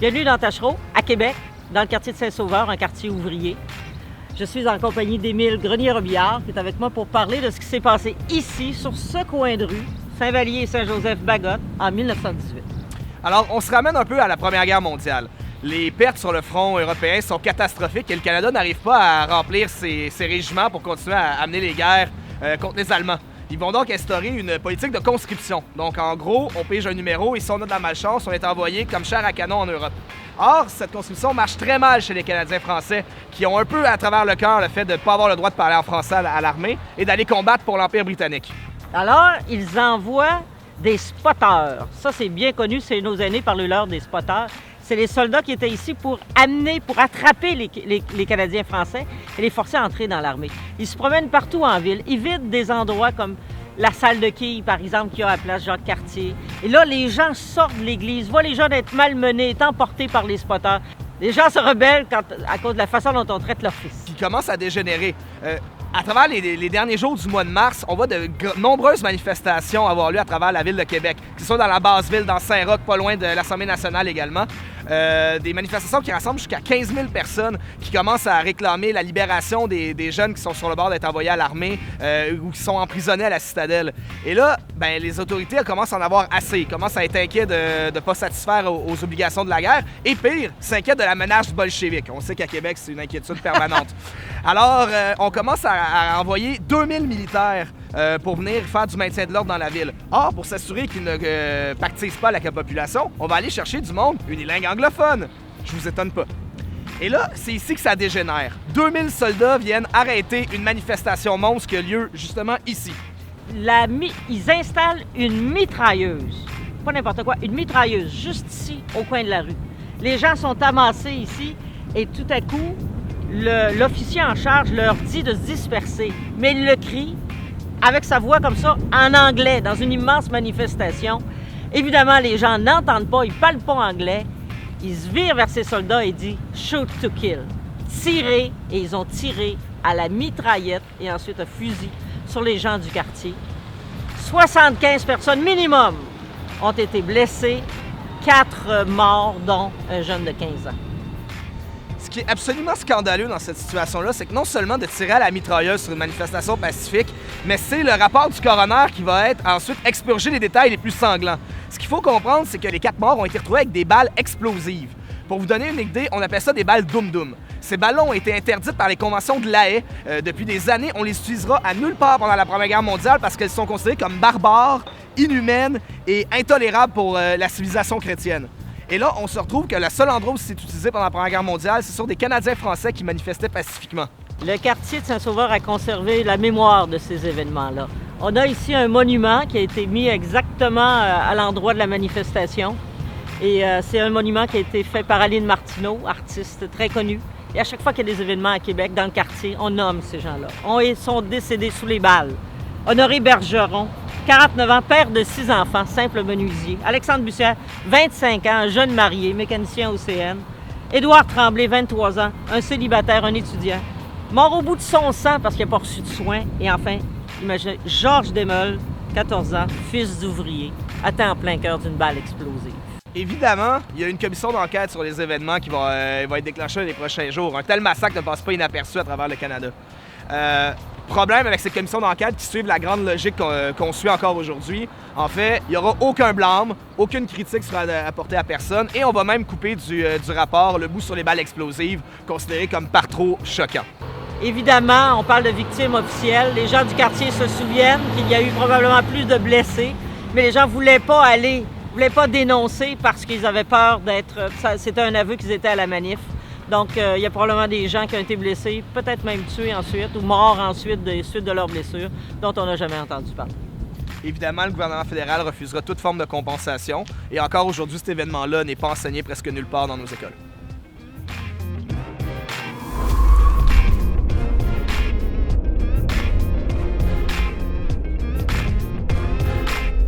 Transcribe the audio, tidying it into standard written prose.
Bienvenue dans Tachereau, à Québec, dans le quartier de Saint-Sauveur, un quartier ouvrier. Je suis en compagnie d'Émile Grenier-Robillard, qui est avec moi pour parler de ce qui s'est passé ici, sur ce coin de rue, Saint-Vallier et Saint-Joseph-Bagotte, en 1918. Alors, on se ramène un peu à la Première Guerre mondiale. Les pertes sur le front européen sont catastrophiques et le Canada n'arrive pas à remplir ses régiments pour continuer à amener les guerres contre les Allemands. Ils vont donc instaurer une politique de conscription. Donc, en gros, on pige un numéro et si on a de la malchance, on est envoyé comme chair à canon en Europe. Or, cette conscription marche très mal chez les Canadiens français qui ont un peu à travers le cœur le fait de ne pas avoir le droit de parler en français à l'armée et d'aller combattre pour l'Empire britannique. Alors, ils envoient des spotters. Ça, c'est bien connu, c'est nos aînés parlent-leur des spotters. C'est les soldats qui étaient ici pour attraper les Canadiens français et les forcer à entrer dans l'armée. Ils se promènent partout en ville. Ils vident des endroits comme la salle de quilles, par exemple, qui a à la place Jacques-Cartier. Et là, les gens sortent de l'église, voient les gens être malmenés, être emportés par les spotters. Les gens se rebellent à cause de la façon dont on traite leur fils. Qui commence à dégénérer. À travers les derniers jours du mois de mars, on voit de nombreuses manifestations avoir lieu à travers la ville de Québec, que ce soit dans la Basse-Ville, dans Saint-Roch, pas loin de l'Assemblée nationale également. Des manifestations qui rassemblent jusqu'à 15 000 personnes qui commencent à réclamer la libération des jeunes qui sont sur le bord d'être envoyés à l'armée ou qui sont emprisonnés à la citadelle. Et là, ben, les autorités commencent à en avoir assez. Ils commencent à être inquiets de ne pas satisfaire aux obligations de la guerre. Et pire, s'inquiètent de la menace bolchevique. On sait qu'à Québec, c'est une inquiétude permanente. Alors, on commence à envoyer 2000 militaires pour venir faire du maintien de l'ordre dans la ville. Or, pour s'assurer qu'ils ne pactisent pas avec la population, on va aller chercher du monde unilingue anglophone. Je vous étonne pas. Et là, c'est ici que ça dégénère. 2000 soldats viennent arrêter une manifestation monstre qui a lieu justement ici. Ils installent une mitrailleuse, pas n'importe quoi, une mitrailleuse juste ici, au coin de la rue. Les gens sont amassés ici et tout à coup, l'officier en charge leur dit de se disperser. Mais il le crie avec sa voix comme ça, en anglais, dans une immense manifestation. Évidemment, les gens n'entendent pas, ils parlent pas anglais. Ils se virent vers ces soldats et disent « shoot to kill ». Tirer, et ils ont tiré à la mitraillette et ensuite à fusil sur les gens du quartier. 75 personnes minimum ont été blessées, 4 morts, dont un jeune de 15 ans. Ce qui est absolument scandaleux dans cette situation-là, c'est que non seulement de tirer à la mitrailleuse sur une manifestation pacifique, mais c'est le rapport du coroner qui va être ensuite expurger les détails les plus sanglants. Ce qu'il faut comprendre, c'est que les 4 morts ont été retrouvés avec des balles explosives. Pour vous donner une idée, on appelle ça des balles Dum-Dum. Ces ballons ont été interdites par les conventions de La Haye. Depuis des années, on les utilisera à nulle part pendant la Première Guerre mondiale parce qu'elles sont considérées comme barbares, inhumaines et intolérables pour la civilisation chrétienne. Et là, on se retrouve que le seul endroit où c'est utilisé pendant la Première Guerre mondiale, c'est sur des Canadiens français qui manifestaient pacifiquement. Le quartier de Saint-Sauveur a conservé la mémoire de ces événements-là. On a ici un monument qui a été mis exactement à l'endroit de la manifestation. Et c'est un monument qui a été fait par Aline Martineau, artiste très connue. Et à chaque fois qu'il y a des événements à Québec, dans le quartier, on nomme ces gens-là. Ils sont décédés sous les balles. Honoré Bergeron, 49 ans, père de 6 enfants, simple menuisier. Alexandre Bussière, 25 ans, jeune marié, mécanicien au CN. Édouard Tremblay, 23 ans, un célibataire, un étudiant. Mort au bout de son sang parce qu'il n'a pas reçu de soins. Et enfin, imaginez, Georges Desmeules, 14 ans, fils d'ouvrier, atteint en plein cœur d'une balle explosive. Évidemment, il y a une commission d'enquête sur les événements qui va être déclenchée dans les prochains jours. Un tel massacre ne passe pas inaperçu à travers le Canada. Problème avec ces commissions d'enquête qui suivent la grande logique qu'on suit encore aujourd'hui. En fait, il n'y aura aucun blâme, aucune critique sera apportée à personne et on va même couper du rapport le bout sur les balles explosives, considéré comme par trop choquant. Évidemment, on parle de victimes officielles. Les gens du quartier se souviennent qu'il y a eu probablement plus de blessés, mais les gens ne voulaient pas dénoncer parce qu'ils avaient peur d'être... C'était un aveu qu'ils étaient à la manif. Donc, il y a probablement des gens qui ont été blessés, peut-être même tués ensuite ou morts ensuite des suites de leurs blessures, dont on n'a jamais entendu parler. Évidemment, le gouvernement fédéral refusera toute forme de compensation et encore aujourd'hui, cet événement-là n'est pas enseigné presque nulle part dans nos écoles.